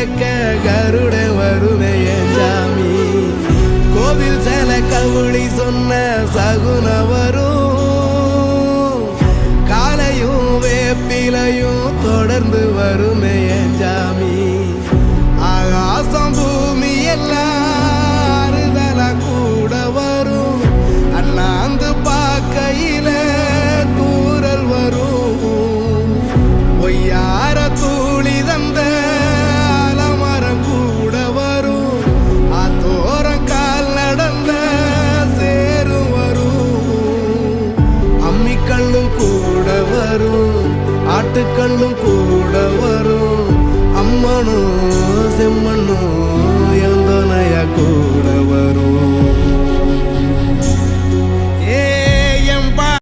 நடக்க கருட வருமே என் சாமி கோவில் சில கவுளி சொன்ன சகுன வரும் காலையும் வேப்பிலையும் தொடர்ந்து வருமே என் சாமி ஆகாசம் பூமி எல்லாம் அறுதலா கூட வரும் அண்ணாந்து பார்க்கையில தூரல் வரும் ஒய்யார தூளி தந்த அலமரம் கூட வரும் ஆத்தோரம் கால் நடந்த சேரும் வரும் அம்மிக்கல்லும் கூட வரும் ஆட்டுக்கல்லும் கூட வரும் அம்மனும் செம்மண்ணும் எந்தனைய கூட வரும்